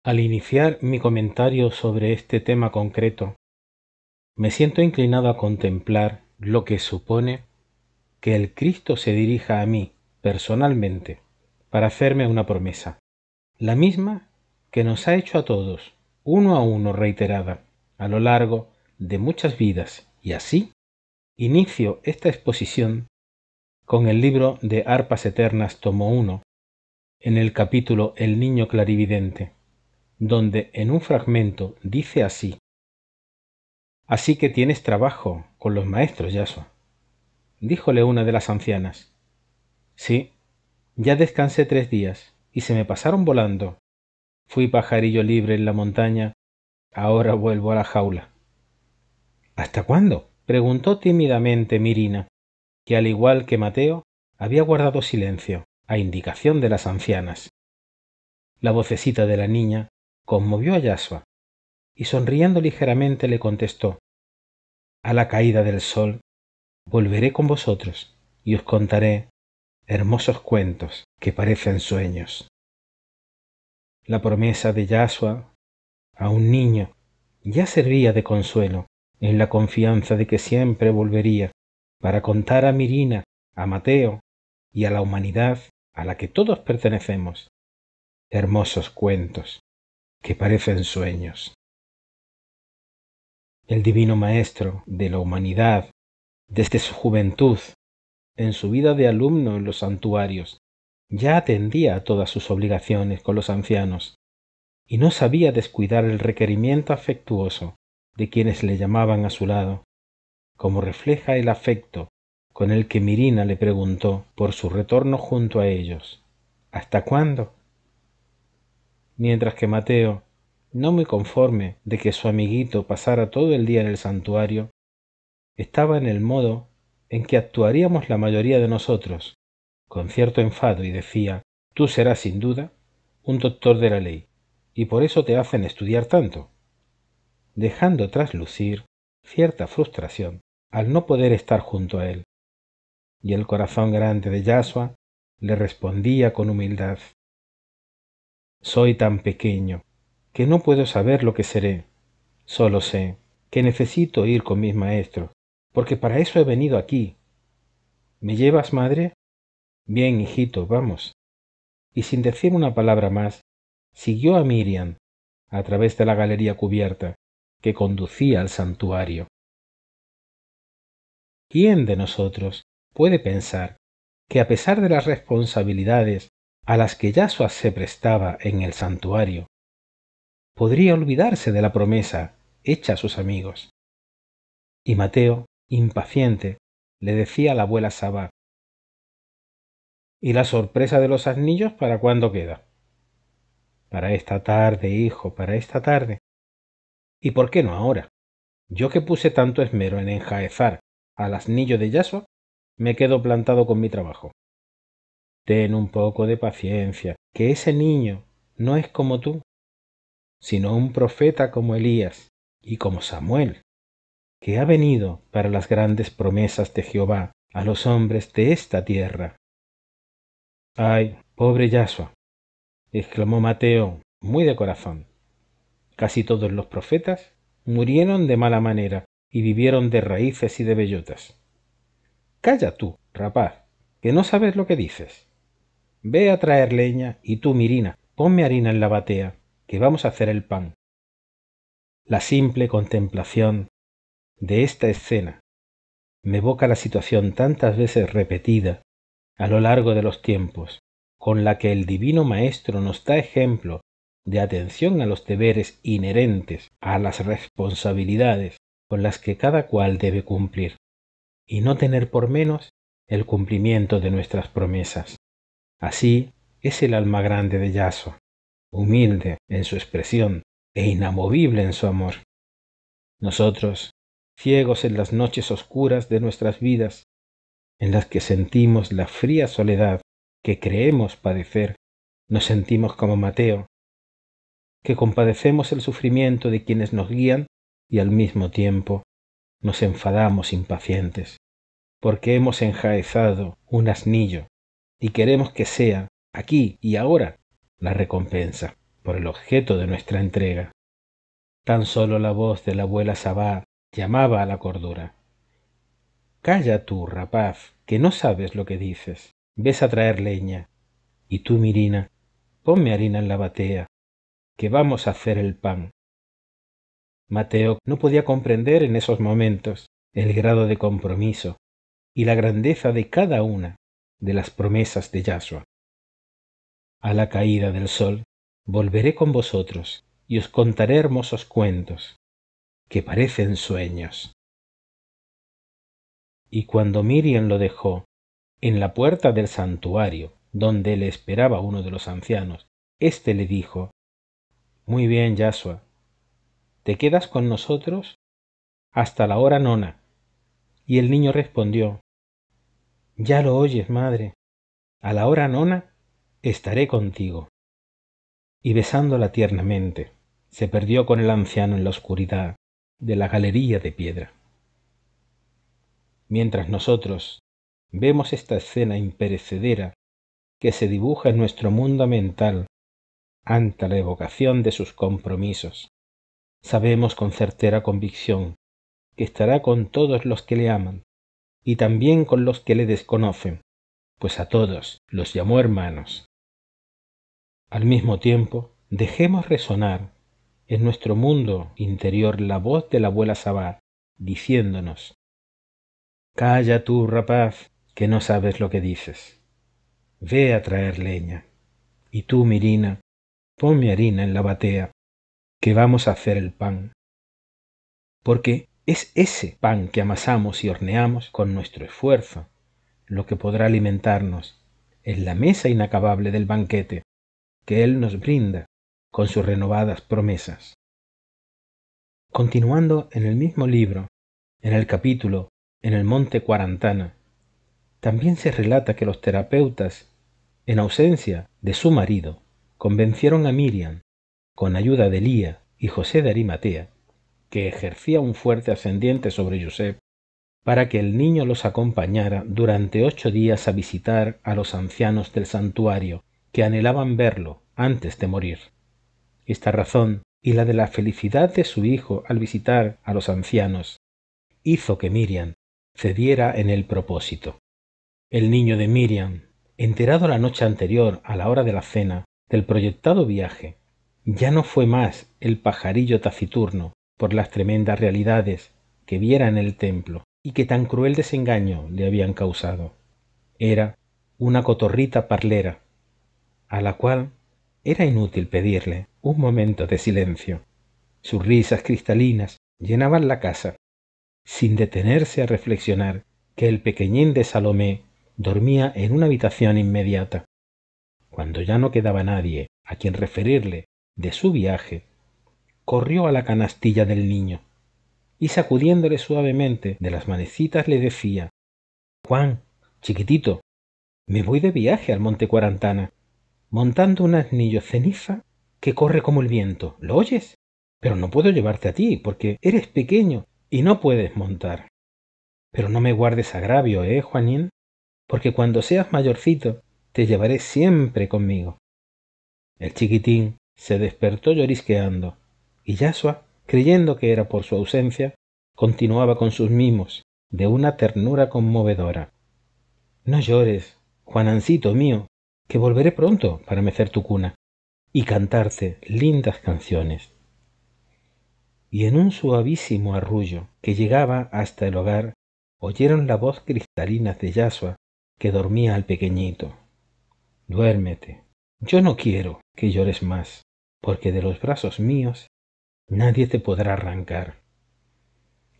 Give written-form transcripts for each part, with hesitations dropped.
Al iniciar mi comentario sobre este tema concreto, me siento inclinado a contemplar lo que supone que el Cristo se dirija a mí personalmente para hacerme una promesa, la misma que nos ha hecho a todos, uno a uno reiterada, a lo largo de muchas vidas, y así inicio esta exposición con el libro de Arpas Eternas tomo 1, en el capítulo El niño clarividente, donde en un fragmento dice así: «Así que tienes trabajo con los maestros, Yasua», díjole una de las ancianas. «Sí, ya descansé 3 días y se me pasaron volando. Fui pajarillo libre en la montaña, ahora vuelvo a la jaula». «¿Hasta cuándo?», preguntó tímidamente Mirina, que al igual que Mateo había guardado silencio, a indicación de las ancianas. La vocecita de la niña conmovió a Yasua, y sonriendo ligeramente le contestó: «A la caída del sol volveré con vosotros y os contaré hermosos cuentos que parecen sueños». La promesa de Yasua a un niño ya servía de consuelo en la confianza de que siempre volvería para contar a Mirina, a Mateo y a la humanidad a la que todos pertenecemos hermosos cuentos que parecen sueños. El divino maestro de la humanidad, desde su juventud, en su vida de alumno en los santuarios, ya atendía a todas sus obligaciones con los ancianos, y no sabía descuidar el requerimiento afectuoso de quienes le llamaban a su lado, como refleja el afecto con el que Mirina le preguntó por su retorno junto a ellos: «¿Hasta cuándo?». Mientras que Mateo, no muy conforme de que su amiguito pasara todo el día en el santuario, estaba en el modo en que actuaríamos la mayoría de nosotros, con cierto enfado, y decía: «Tú serás sin duda un doctor de la ley, y por eso te hacen estudiar tanto», dejando traslucir cierta frustración al no poder estar junto a él. Y el corazón grande de Yasua le respondía con humildad: «Soy tan pequeño que no puedo saber lo que seré. Solo sé que necesito ir con mis maestros, porque para eso he venido aquí. ¿Me llevas, madre?». «Bien, hijito, vamos». Y sin decir una palabra más, siguió a Miriam a través de la galería cubierta que conducía al santuario. ¿Quién de nosotros puede pensar que, a pesar de las responsabilidades a las que Yasua se prestaba en el santuario, podría olvidarse de la promesa hecha a sus amigos? Y Mateo, impaciente, le decía a la abuela Sabá: «¿Y la sorpresa de los asnillos para cuándo queda?». «Para esta tarde, hijo, para esta tarde». «¿Y por qué no ahora? Yo, que puse tanto esmero en enjaezar al asnillo de Yasua, me quedo plantado con mi trabajo». «Ten un poco de paciencia, que ese niño no es como tú, sino un profeta como Elías y como Samuel, que ha venido para las grandes promesas de Jehová a los hombres de esta tierra». «Ay, pobre Yasua», exclamó Mateo, muy de corazón. «Casi todos los profetas murieron de mala manera y vivieron de raíces y de bellotas». «Calla tú, rapaz, que no sabes lo que dices. Ve a traer leña, y tú, Mirina, ponme harina en la batea, que vamos a hacer el pan». La simple contemplación de esta escena me evoca la situación tantas veces repetida a lo largo de los tiempos, con la que el divino maestro nos da ejemplo de atención a los deberes inherentes a las responsabilidades con las que cada cual debe cumplir, y no tener por menos el cumplimiento de nuestras promesas. Así es el alma grande de Yasua, humilde en su expresión e inamovible en su amor. Nosotros, ciegos en las noches oscuras de nuestras vidas, en las que sentimos la fría soledad que creemos padecer, nos sentimos como Mateo, que compadecemos el sufrimiento de quienes nos guían, y al mismo tiempo nos enfadamos impacientes, porque hemos enjaezado un asnillo y queremos que sea, aquí y ahora, la recompensa. por el objeto de nuestra entrega. Tan solo la voz de la abuela Sabá llamaba a la cordura. Calla tú, rapaz, que no sabes lo que dices. Ves a traer leña. Y tú, Mirina, ponme harina en la batea, que vamos a hacer el pan. Mateo no podía comprender en esos momentos el grado de compromiso y la grandeza de cada una de las promesas de Yashua. A la caída del sol volveré con vosotros y os contaré hermosos cuentos que parecen sueños. Y cuando Miriam lo dejó en la puerta del santuario, donde le esperaba uno de los ancianos, éste le dijo: Muy bien, Yashua, ¿te quedas con nosotros hasta la hora nona? Y el niño respondió: Ya lo oyes, madre, a la hora nona estaré contigo. Y besándola tiernamente, se perdió con el anciano en la oscuridad de la galería de piedra. Mientras nosotros vemos esta escena imperecedera que se dibuja en nuestro mundo mental ante la evocación de sus compromisos, sabemos con certera convicción que estará con todos los que le aman y también con los que le desconocen, pues a todos los llamó hermanos. Al mismo tiempo, dejemos resonar en nuestro mundo interior la voz de la abuela Sabá, diciéndonos: Calla tú, rapaz, que no sabes lo que dices. Ve a traer leña. Y tú, Mirina, ponme harina en la batea, que vamos a hacer el pan. Porque es ese pan que amasamos y horneamos con nuestro esfuerzo lo que podrá alimentarnos en la mesa inacabable del banquete que Él nos brinda con sus renovadas promesas. Continuando en el mismo libro, en el capítulo En el monte Cuarantana, también se relata que los terapeutas, en ausencia de su marido, convencieron a Miriam, con ayuda de Elía y José de Arimatea, que ejercía un fuerte ascendiente sobre Josep, para que el niño los acompañara durante 8 días a visitar a los ancianos del santuario, que anhelaban verlo antes de morir. Esta razón y la de la felicidad de su hijo al visitar a los ancianos hizo que Miriam cediera en el propósito. El niño de Miriam, enterado la noche anterior a la hora de la cena del proyectado viaje, ya no fue más el pajarillo taciturno por las tremendas realidades que viera en el templo y que tan cruel desengaño le habían causado. Era una cotorrita parlera, a la cual era inútil pedirle un momento de silencio. Sus risas cristalinas llenaban la casa, sin detenerse a reflexionar que el pequeñín de Salomé dormía en una habitación inmediata. Cuando ya no quedaba nadie a quien referirle de su viaje, corrió a la canastilla del niño y sacudiéndole suavemente de las manecitas le decía: Juan, chiquitito, me voy de viaje al monte Cuarantana, montando un asnillo ceniza que corre como el viento. ¿Lo oyes? Pero no puedo llevarte a ti, porque eres pequeño y no puedes montar. Pero no me guardes agravio, Juanín, porque cuando seas mayorcito te llevaré siempre conmigo. El chiquitín se despertó llorisqueando, y Yashua, creyendo que era por su ausencia, continuaba con sus mimos, de una ternura conmovedora. No llores, Juanancito mío, que volveré pronto para mecer tu cuna y cantarte lindas canciones. Y en un suavísimo arrullo que llegaba hasta el hogar, oyeron la voz cristalina de Yashua que dormía al pequeñito. Duérmete, yo no quiero que llores más, porque de los brazos míos nadie te podrá arrancar.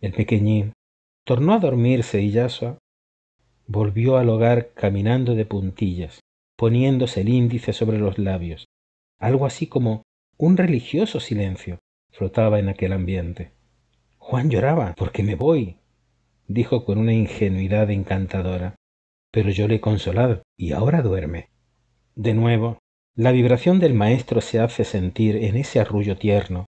El pequeñín tornó a dormirse y Yashua volvió al hogar caminando de puntillas, poniéndose el índice sobre los labios. Algo así como un religioso silencio flotaba en aquel ambiente. Juan lloraba porque me voy, dijo con una ingenuidad encantadora, pero yo le he consolado y ahora duerme. De nuevo, la vibración del maestro se hace sentir en ese arrullo tierno,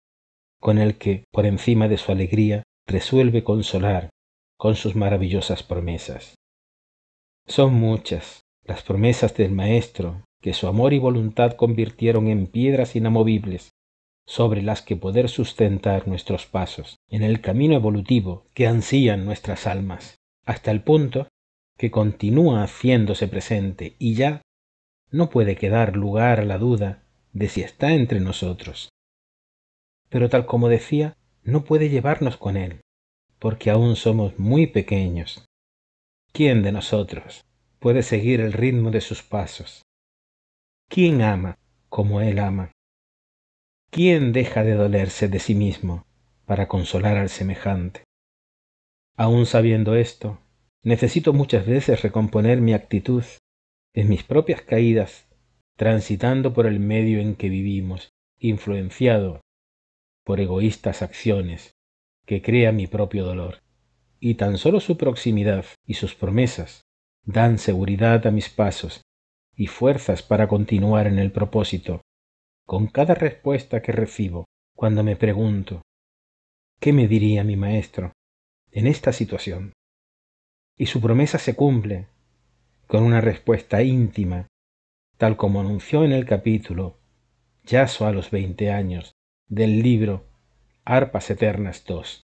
con el que, por encima de su alegría, resuelve consolar con sus maravillosas promesas. Son muchas las promesas del maestro que su amor y voluntad convirtieron en piedras inamovibles sobre las que poder sustentar nuestros pasos en el camino evolutivo que ansían nuestras almas, hasta el punto que continúa haciéndose presente y ya no puede quedar lugar a la duda de si está entre nosotros. Pero tal como decía, no puede llevarnos con él, porque aún somos muy pequeños. ¿Quién de nosotros puede seguir el ritmo de sus pasos? ¿Quién ama como él ama? ¿Quién deja de dolerse de sí mismo para consolar al semejante? Aún sabiendo esto, necesito muchas veces recomponer mi actitud en mis propias caídas, transitando por el medio en que vivimos, influenciado por egoístas acciones que crea mi propio dolor. Y tan solo su proximidad y sus promesas dan seguridad a mis pasos y fuerzas para continuar en el propósito, con cada respuesta que recibo cuando me pregunto, ¿qué me diría mi maestro en esta situación? Y su promesa se cumple con una respuesta íntima, tal como anunció en el capítulo Yaso a los 20 años del libro Arpas Eternas 2.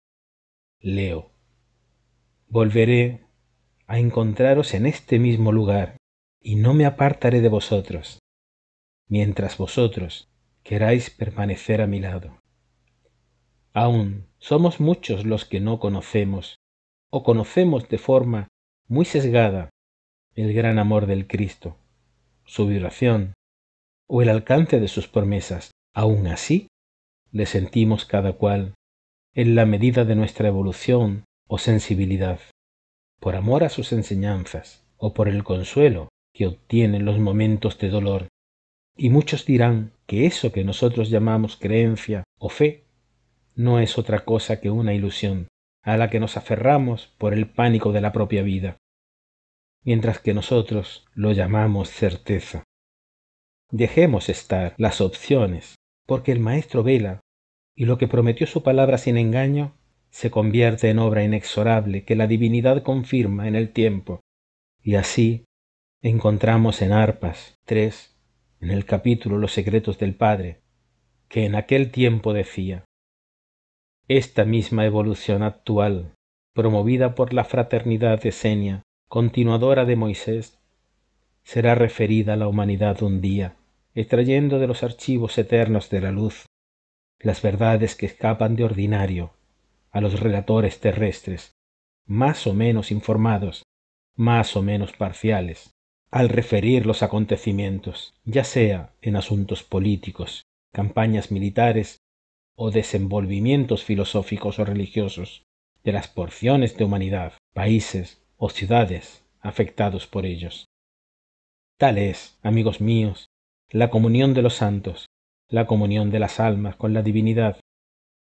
Leo: volveré a encontraros en este mismo lugar, y no me apartaré de vosotros, mientras vosotros queráis permanecer a mi lado. Aún somos muchos los que no conocemos, o conocemos de forma muy sesgada, el gran amor del Cristo, su vibración o el alcance de sus promesas. Aún así, le sentimos cada cual en la medida de nuestra evolución o sensibilidad, por amor a sus enseñanzas o por el consuelo que obtiene en los momentos de dolor. Y muchos dirán que eso que nosotros llamamos creencia o fe no es otra cosa que una ilusión a la que nos aferramos por el pánico de la propia vida, mientras que nosotros lo llamamos certeza. Dejemos estar las opciones, porque el Maestro vela, y lo que prometió su palabra sin engaño se convierte en obra inexorable que la divinidad confirma en el tiempo. Y así encontramos en Arpas 3, en el capítulo Los secretos del Padre, que en aquel tiempo decía: esta misma evolución actual, promovida por la fraternidad esenia, continuadora de Moisés, será referida a la humanidad un día, extrayendo de los archivos eternos de la luz las verdades que escapan de ordinario a los relatores terrestres, más o menos informados, más o menos parciales, al referir los acontecimientos, ya sea en asuntos políticos, campañas militares o desenvolvimientos filosóficos o religiosos de las porciones de humanidad, países o ciudades afectados por ellos. Tal es, amigos míos, la comunión de los santos, la comunión de las almas con la divinidad,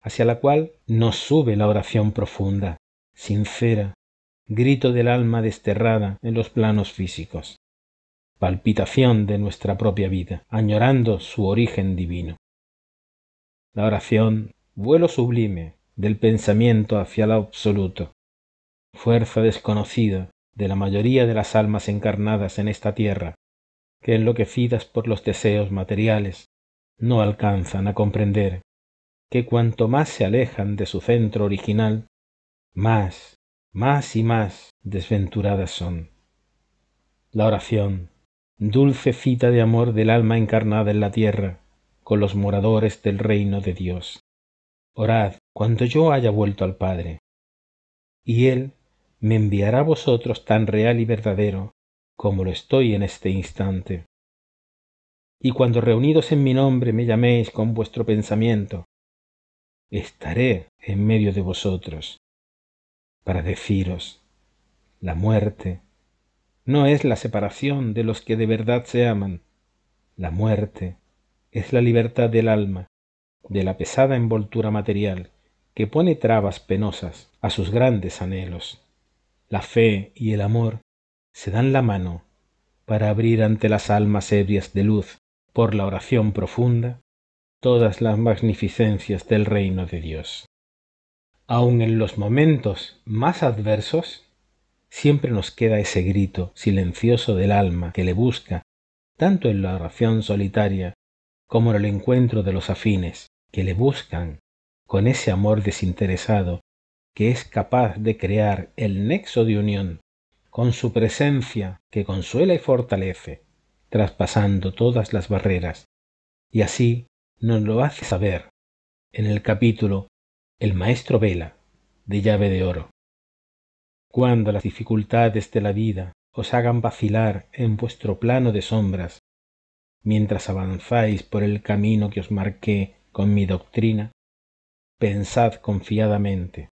hacia la cual nos sube la oración profunda, sincera, grito del alma desterrada en los planos físicos, palpitación de nuestra propia vida, añorando su origen divino. La oración, vuelo sublime del pensamiento hacia lo absoluto, fuerza desconocida de la mayoría de las almas encarnadas en esta tierra, que enloquecidas por los deseos materiales, no alcanzan a comprender que cuanto más se alejan de su centro original, más y más desventuradas son. La oración, dulce cita de amor del alma encarnada en la tierra, con los moradores del reino de Dios. Orad cuando yo haya vuelto al Padre, y Él me enviará a vosotros tan real y verdadero como lo estoy en este instante. Y cuando reunidos en mi nombre me llaméis con vuestro pensamiento, estaré en medio de vosotros, para deciros: la muerte no es la separación de los que de verdad se aman. La muerte es la libertad del alma de la pesada envoltura material que pone trabas penosas a sus grandes anhelos. La fe y el amor se dan la mano para abrir ante las almas ebrias de luz por la oración profunda todas las magnificencias del reino de Dios. Aun en los momentos más adversos, siempre nos queda ese grito silencioso del alma que le busca tanto en la oración solitaria como en el encuentro de los afines que le buscan con ese amor desinteresado que es capaz de crear el nexo de unión con su presencia que consuela y fortalece, traspasando todas las barreras, y así nos lo hace saber en el capítulo El Maestro Vela, de Llave de Oro. Cuando las dificultades de la vida os hagan vacilar en vuestro plano de sombras, mientras avanzáis por el camino que os marqué con mi doctrina, pensad confiadamente,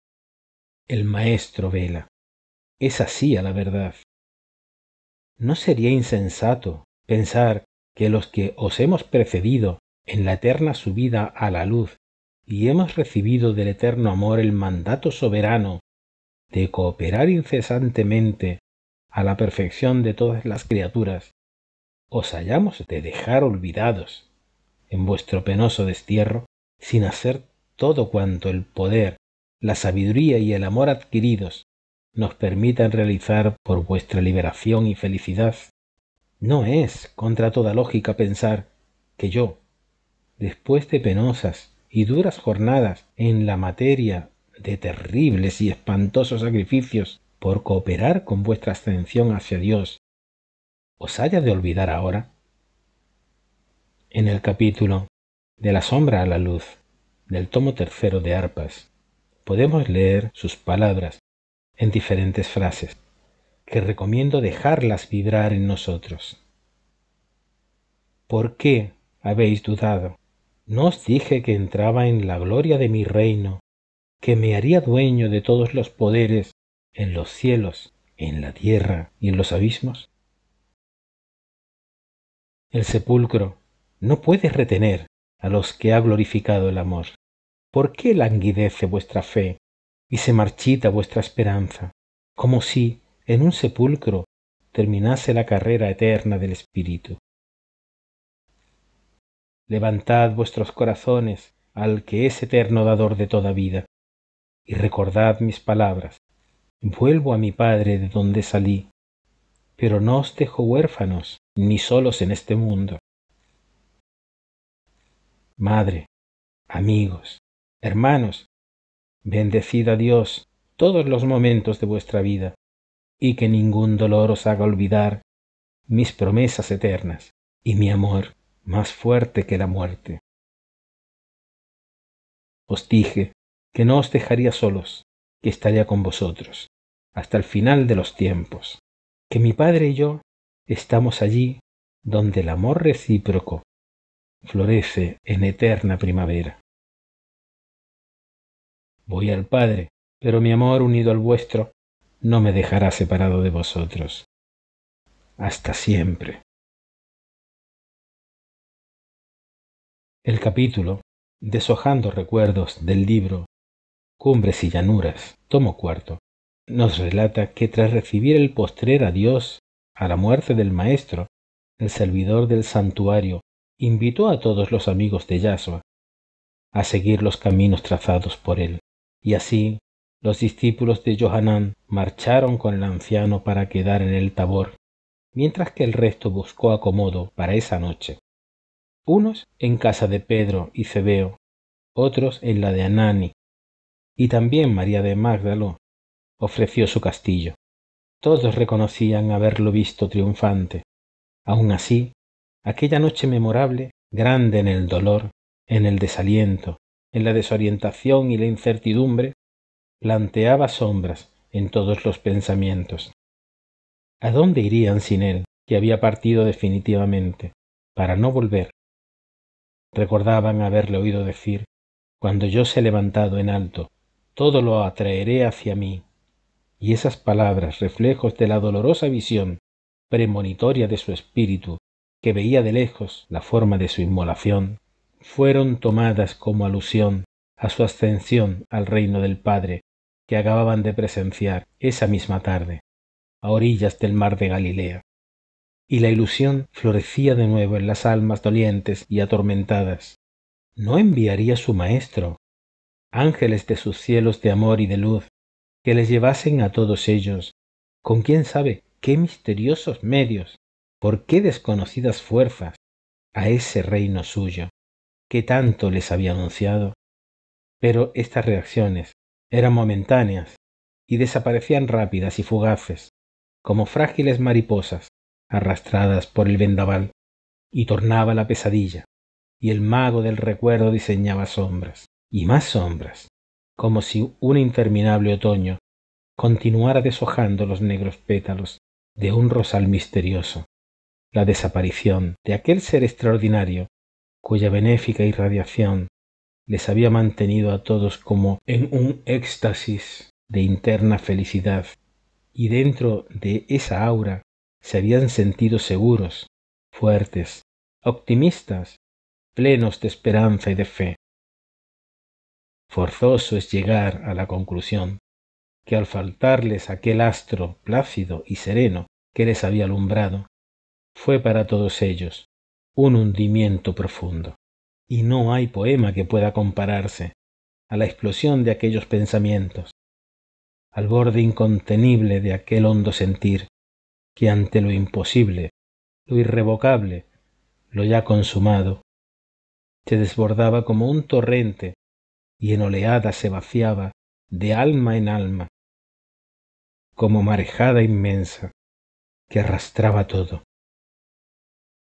el Maestro vela, es así a la verdad. ¿No sería insensato pensar que los que os hemos precedido en la eterna subida a la luz y hemos recibido del eterno amor el mandato soberano de cooperar incesantemente a la perfección de todas las criaturas, os hayamos de dejar olvidados en vuestro penoso destierro, sin hacer todo cuanto el poder, la sabiduría y el amor adquiridos nos permitan realizar por vuestra liberación y felicidad? No es contra toda lógica pensar que yo, después de penosas y duras jornadas en la materia de terribles y espantosos sacrificios por cooperar con vuestra ascensión hacia Dios, os haya de olvidar ahora. En el capítulo De la sombra a la luz del tomo tercero de Arpas, podemos leer sus palabras en diferentes frases, que recomiendo dejarlas vibrar en nosotros. ¿Por qué habéis dudado? ¿No os dije que entraba en la gloria de mi reino, que me haría dueño de todos los poderes en los cielos, en la tierra y en los abismos? El sepulcro no puede retener a los que ha glorificado el amor. ¿Por qué languidece vuestra fe y se marchita vuestra esperanza, como si en un sepulcro terminase la carrera eterna del espíritu? Levantad vuestros corazones al que es eterno dador de toda vida, y recordad mis palabras. Vuelvo a mi Padre de donde salí, pero no os dejo huérfanos ni solos en este mundo. Madre, amigos, hermanos, bendecid a Dios todos los momentos de vuestra vida, y que ningún dolor os haga olvidar mis promesas eternas y mi amor más fuerte que la muerte. Os dije que no os dejaría solos, que estaría con vosotros hasta el final de los tiempos, que mi Padre y yo estamos allí donde el amor recíproco florece en eterna primavera. Voy al Padre, pero mi amor unido al vuestro no me dejará separado de vosotros. Hasta siempre. El capítulo, deshojando recuerdos del libro Cumbres y Llanuras, tomo cuarto, nos relata que tras recibir el postrer adiós a la muerte del maestro, el servidor del santuario invitó a todos los amigos de Yasua a seguir los caminos trazados por él, y así los discípulos de Johanán marcharon con el anciano para quedar en el Tabor, mientras que el resto buscó acomodo para esa noche. Unos en casa de Pedro y Cebeo, otros en la de Anani, y también María de Magdalo ofreció su castillo. Todos reconocían haberlo visto triunfante. Aun así, aquella noche memorable, grande en el dolor, en el desaliento, en la desorientación y la incertidumbre, planteaba sombras en todos los pensamientos. ¿A dónde irían sin él, que había partido definitivamente, para no volver? Recordaban haberle oído decir, cuando yo se he levantado en alto, todo lo atraeré hacia mí. Y esas palabras, reflejos de la dolorosa visión premonitoria de su espíritu, que veía de lejos la forma de su inmolación, fueron tomadas como alusión a su ascensión al reino del Padre, que acababan de presenciar esa misma tarde, a orillas del mar de Galilea. Y la ilusión florecía de nuevo en las almas dolientes y atormentadas. ¿No enviaría su Maestro ángeles de sus cielos de amor y de luz, que les llevasen a todos ellos, con quién sabe qué misteriosos medios, por qué desconocidas fuerzas a ese reino suyo que tanto les había anunciado. Pero estas reacciones eran momentáneas y desaparecían rápidas y fugaces, como frágiles mariposas arrastradas por el vendaval, y tornaba la pesadilla, y el mago del recuerdo diseñaba sombras, y más sombras, como si un interminable otoño continuara deshojando los negros pétalos de un rosal misterioso, la desaparición de aquel ser extraordinario cuya benéfica irradiación les había mantenido a todos como en un éxtasis de interna felicidad, y dentro de esa aura se habían sentido seguros, fuertes, optimistas, plenos de esperanza y de fe. Forzoso es llegar a la conclusión que al faltarles aquel astro plácido y sereno que les había alumbrado, fue para todos ellos un hundimiento profundo. Y no hay poema que pueda compararse a la explosión de aquellos pensamientos, al borde incontenible de aquel hondo sentir que ante lo imposible, lo irrevocable, lo ya consumado, se desbordaba como un torrente y en oleadas se vaciaba de alma en alma, como marejada inmensa que arrastraba todo,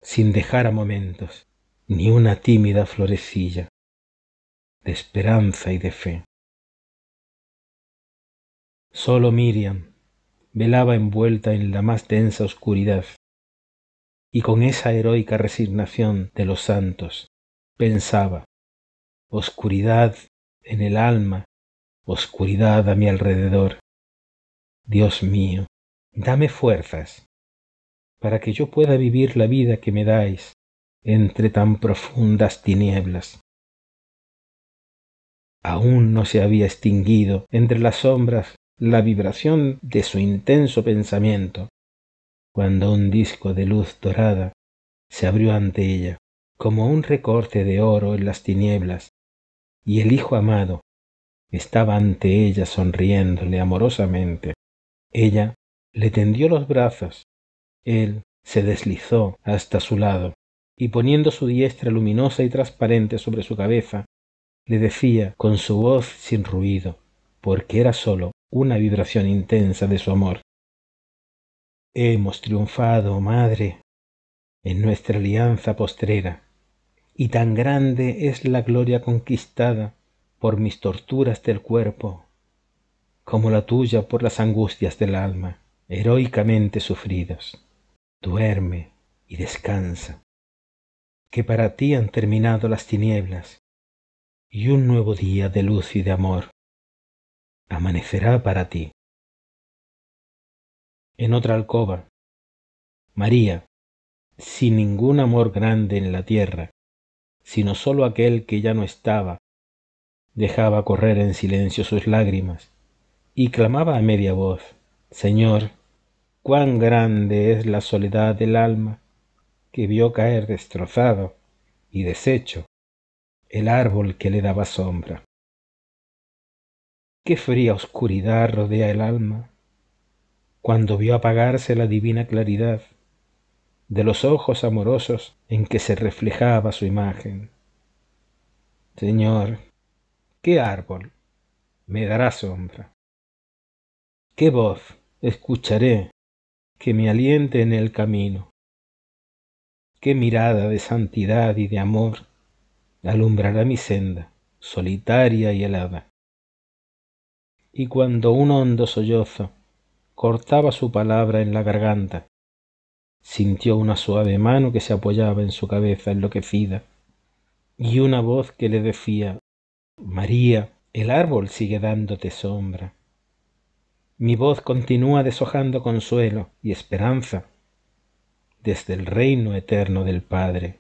sin dejar a momentos ni una tímida florecilla de esperanza y de fe. Solo Miriam velaba envuelta en la más densa oscuridad, y con esa heroica resignación de los santos pensaba: oscuridad en el alma, oscuridad a mi alrededor. Dios mío, dame fuerzas para que yo pueda vivir la vida que me dais entre tan profundas tinieblas. Aún no se había extinguido entre las sombras la vibración de su intenso pensamiento, cuando un disco de luz dorada se abrió ante ella, como un recorte de oro en las tinieblas, y el Hijo amado estaba ante ella sonriéndole amorosamente. Ella le tendió los brazos, él se deslizó hasta su lado, y poniendo su diestra luminosa y transparente sobre su cabeza, le decía con su voz sin ruido, porque era sólo una vibración intensa de su amor: hemos triunfado, madre, en nuestra alianza postrera, y tan grande es la gloria conquistada por mis torturas del cuerpo, como la tuya por las angustias del alma, heroicamente sufridas. Duerme y descansa, que para ti han terminado las tinieblas, y un nuevo día de luz y de amor amanecerá para ti. En otra alcoba, María, sin ningún amor grande en la tierra, sino sólo aquel que ya no estaba, dejaba correr en silencio sus lágrimas y clamaba a media voz: Señor, cuán grande es la soledad del alma que vio caer destrozado y deshecho el árbol que le daba sombra. Qué fría oscuridad rodea el alma cuando vio apagarse la divina claridad de los ojos amorosos en que se reflejaba su imagen. Señor, ¿qué árbol me dará sombra? ¿Qué voz escucharé que me aliente en el camino? ¿Qué mirada de santidad y de amor alumbrará mi senda, solitaria y helada? Y cuando un hondo sollozo cortaba su palabra en la garganta, sintió una suave mano que se apoyaba en su cabeza enloquecida, y una voz que le decía: María, el árbol sigue dándote sombra. Mi voz continúa deshojando consuelo y esperanza desde el reino eterno del Padre.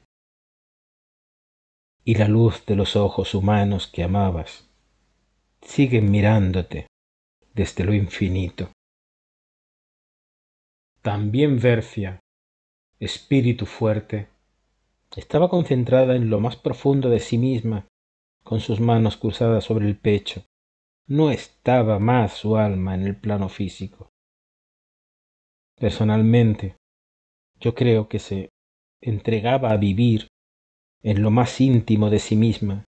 Y la luz de los ojos humanos que amabas siguen mirándote desde lo infinito. También Bercia, espíritu fuerte, estaba concentrada en lo más profundo de sí misma, con sus manos cruzadas sobre el pecho. No estaba más su alma en el plano físico. Personalmente, Yo creo que se entregaba a vivir en lo más íntimo de sí misma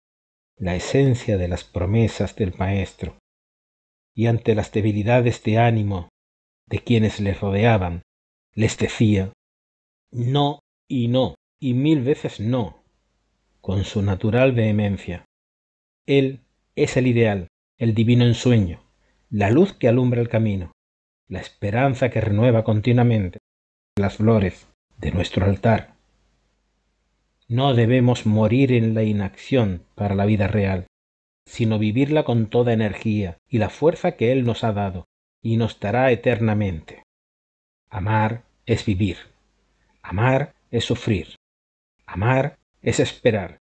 la esencia de las promesas del Maestro, y ante las debilidades de ánimo de quienes le rodeaban, les decía no y no, y mil veces no, con su natural vehemencia. Él es el ideal, el divino ensueño, la luz que alumbra el camino, la esperanza que renueva continuamente las flores de nuestro altar. No debemos morir en la inacción para la vida real, sino vivirla con toda energía y la fuerza que Él nos ha dado y nos dará eternamente. Amar es vivir, amar es sufrir, amar es esperar,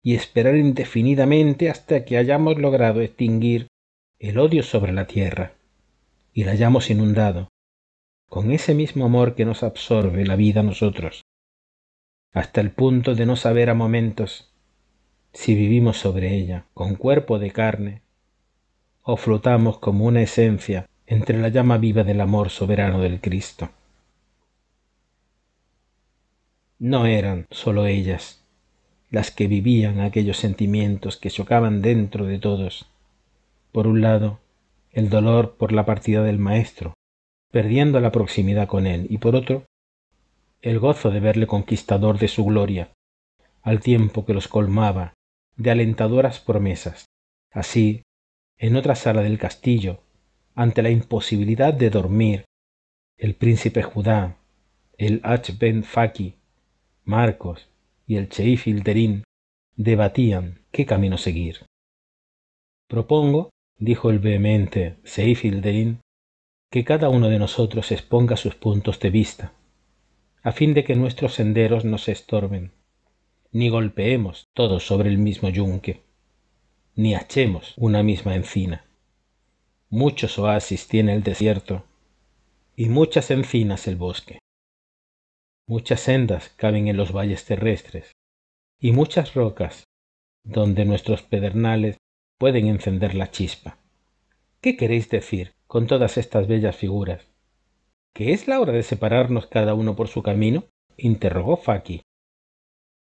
y esperar indefinidamente hasta que hayamos logrado extinguir el odio sobre la tierra y la hayamos inundado con ese mismo amor que nos absorbe la vida a nosotros, hasta el punto de no saber a momentos si vivimos sobre ella con cuerpo de carne o flotamos como una esencia entre la llama viva del amor soberano del Cristo. No eran sólo ellas las que vivían aquellos sentimientos que chocaban dentro de todos. Por un lado, el dolor por la partida del Maestro, perdiendo la proximidad con él, y por otro, el gozo de verle conquistador de su gloria, al tiempo que los colmaba de alentadoras promesas. Así, en otra sala del castillo, ante la imposibilidad de dormir, el príncipe Judá, el Hach Ben Faki, Marcos y el Cheif Hilderín debatían qué camino seguir. Propongo, dijo el vehemente Cheif Hilderín, que cada uno de nosotros exponga sus puntos de vista, a fin de que nuestros senderos no se estorben, ni golpeemos todos sobre el mismo yunque, ni hachemos una misma encina. Muchos oasis tiene el desierto, y muchas encinas el bosque. Muchas sendas caben en los valles terrestres, y muchas rocas donde nuestros pedernales pueden encender la chispa. ¿Qué queréis decir con todas estas bellas figuras? ¿Que es la hora de separarnos cada uno por su camino? Interrogó Faki.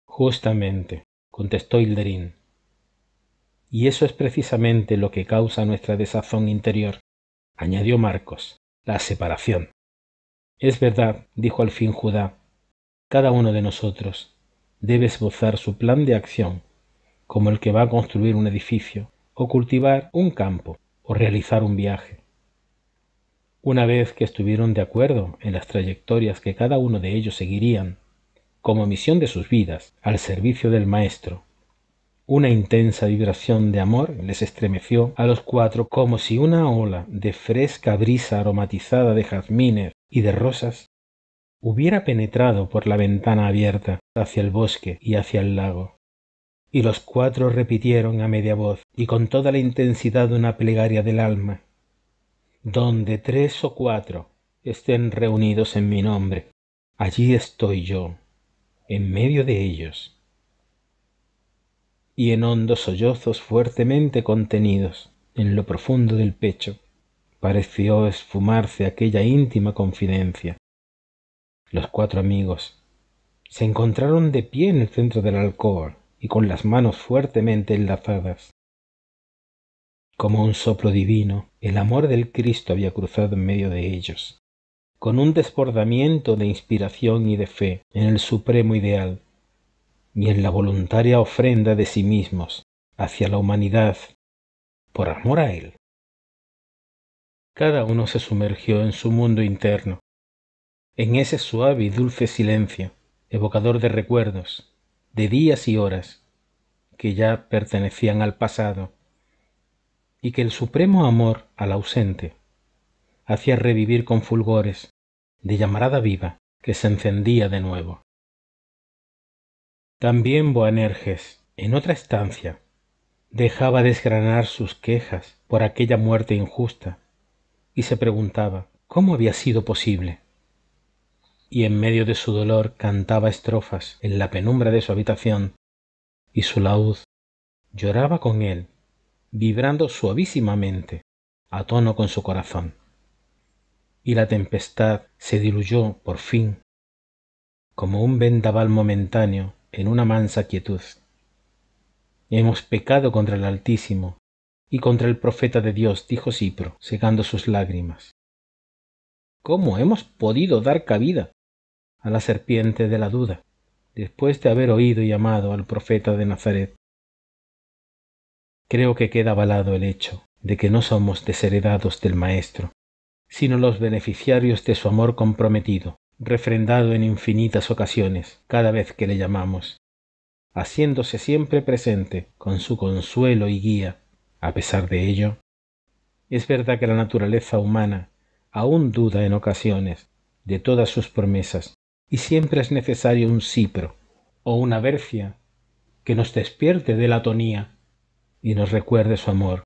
Justamente, contestó Hilderín. Y eso es precisamente lo que causa nuestra desazón interior, añadió Marcos, la separación. Es verdad, dijo al fin Judá, cada uno de nosotros debe esbozar su plan de acción, como el que va a construir un edificio, o cultivar un campo, o realizar un viaje. Una vez que estuvieron de acuerdo en las trayectorias que cada uno de ellos seguirían, como misión de sus vidas, al servicio del Maestro, una intensa vibración de amor les estremeció a los cuatro como si una ola de fresca brisa aromatizada de jazmines y de rosas hubiera penetrado por la ventana abierta hacia el bosque y hacia el lago. Y los cuatro repitieron a media voz y con toda la intensidad de una plegaria del alma: donde 3 o 4 estén reunidos en mi nombre, allí estoy yo, en medio de ellos. Y en hondos sollozos fuertemente contenidos en lo profundo del pecho, pareció esfumarse aquella íntima confidencia. Los cuatro amigos se encontraron de pie en el centro de la alcoba y con las manos fuertemente enlazadas. Como un soplo divino, el amor del Cristo había cruzado en medio de ellos, con un desbordamiento de inspiración y de fe en el supremo ideal y en la voluntaria ofrenda de sí mismos hacia la humanidad, por amor a Él. Cada uno se sumergió en su mundo interno, en ese suave y dulce silencio, evocador de recuerdos, de días y horas que ya pertenecían al pasado, y que el supremo amor al ausente hacía revivir con fulgores de llamarada viva que se encendía de nuevo. También Boanerges, en otra estancia, dejaba desgranar sus quejas por aquella muerte injusta y se preguntaba cómo había sido posible. Y en medio de su dolor cantaba estrofas en la penumbra de su habitación, y su laúd lloraba con él, vibrando suavísimamente, a tono con su corazón. Y la tempestad se diluyó, por fin, como un vendaval momentáneo en una mansa quietud. Hemos pecado contra el Altísimo y contra el profeta de Dios, dijo Cipro, secando sus lágrimas. ¿Cómo hemos podido dar cabida a la serpiente de la duda, después de haber oído y amado al profeta de Nazaret? Creo que queda avalado el hecho de que no somos desheredados del Maestro, sino los beneficiarios de su amor comprometido, refrendado en infinitas ocasiones cada vez que le llamamos, haciéndose siempre presente con su consuelo y guía. A pesar de ello, es verdad que la naturaleza humana aún duda en ocasiones de todas sus promesas, y siempre es necesario un Cipro o una Bercia que nos despierte de la atonía y nos recuerde su amor,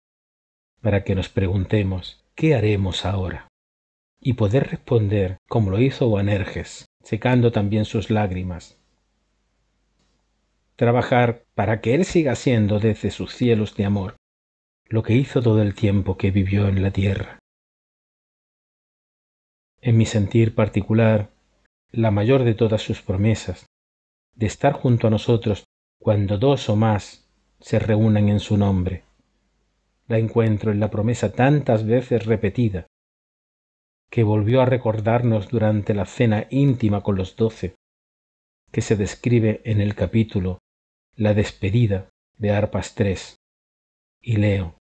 para que nos preguntemos ¿qué haremos ahora? Y poder responder como lo hizo Boanerges, secando también sus lágrimas. Trabajar para que Él siga siendo desde sus cielos de amor lo que hizo todo el tiempo que vivió en la tierra. En mi sentir particular, la mayor de todas sus promesas, de estar junto a nosotros cuando dos o más se reúnan en su nombre, la encuentro en la promesa tantas veces repetida, que volvió a recordarnos durante la cena íntima con los 12, que se describe en el capítulo La despedida de Arpas 3, y leo: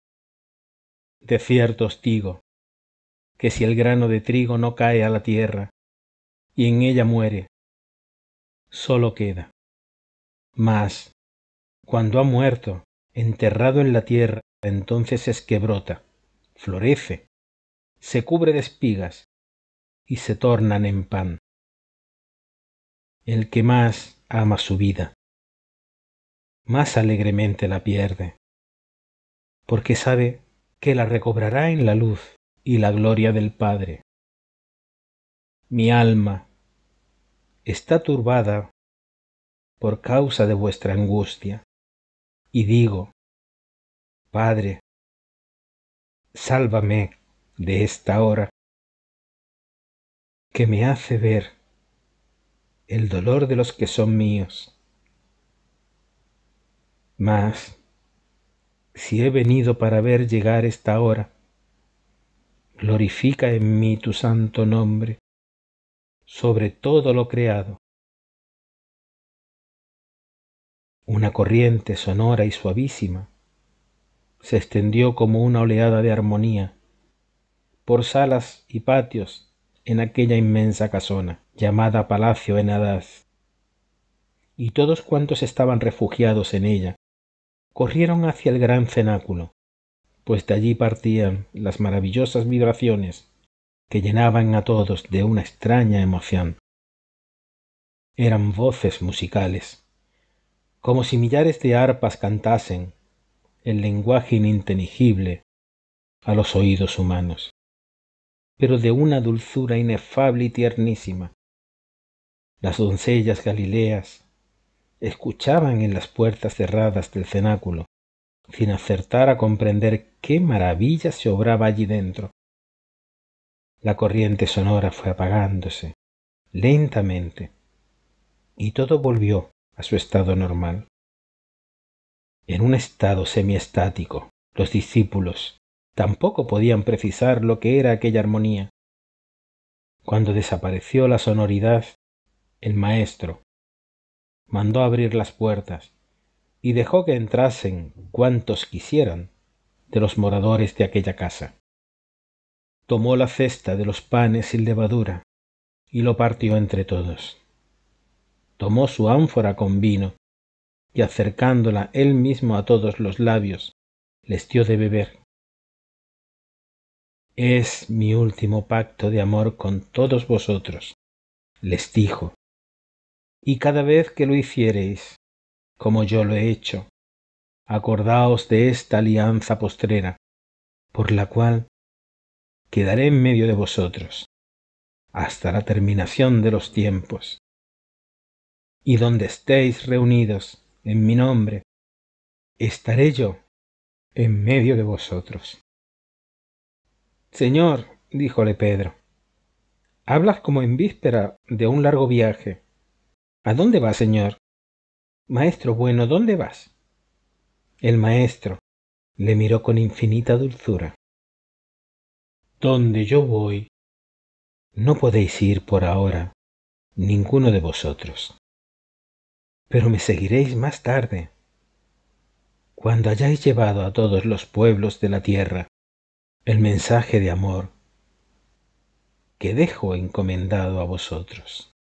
De cierto os digo, que si el grano de trigo no cae a la tierra, y en ella muere, solo queda. Mas, cuando ha muerto, enterrado en la tierra, entonces es que brota, florece, se cubre de espigas, y se tornan en pan. El que más ama su vida, más alegremente la pierde, porque sabe que la recobrará en la luz y la gloria del Padre. Mi alma está turbada por causa de vuestra angustia, y digo: Padre, sálvame de esta hora, que me hace ver el dolor de los que son míos. Mas, si he venido para ver llegar esta hora, glorifica en mí tu santo nombre sobre todo lo creado. Una corriente sonora y suavísima se extendió como una oleada de armonía por salas y patios en aquella inmensa casona llamada Palacio Enadaz, y todos cuantos estaban refugiados en ella corrieron hacia el gran cenáculo, pues de allí partían las maravillosas vibraciones que llenaban a todos de una extraña emoción. Eran voces musicales, como si millares de arpas cantasen el lenguaje ininteligible a los oídos humanos, pero de una dulzura inefable y tiernísima. Las doncellas galileas escuchaban en las puertas cerradas del cenáculo, sin acertar a comprender qué maravilla se obraba allí dentro. La corriente sonora fue apagándose lentamente, y todo volvió a su estado normal. En un estado semiestático, los discípulos tampoco podían precisar lo que era aquella armonía. Cuando desapareció la sonoridad, el maestro mandó abrir las puertas y dejó que entrasen cuantos quisieran de los moradores de aquella casa. Tomó la cesta de los panes sin levadura y lo partió entre todos. Tomó su ánfora con vino y acercándola él mismo a todos los labios, les dio de beber. Es mi último pacto de amor con todos vosotros, les dijo, y cada vez que lo hiciereis, como yo lo he hecho, acordaos de esta alianza postrera, por la cual quedaré en medio de vosotros, hasta la terminación de los tiempos. Y donde estéis reunidos en mi nombre, estaré yo en medio de vosotros. Señor, díjole Pedro, hablas como en víspera de un largo viaje, ¿A dónde vas, señor? Maestro bueno, ¿dónde vas? El maestro le miró con infinita dulzura. Donde yo voy, no podéis ir por ahora, ninguno de vosotros. Pero me seguiréis más tarde, cuando hayáis llevado a todos los pueblos de la tierra el mensaje de amor que dejo encomendado a vosotros.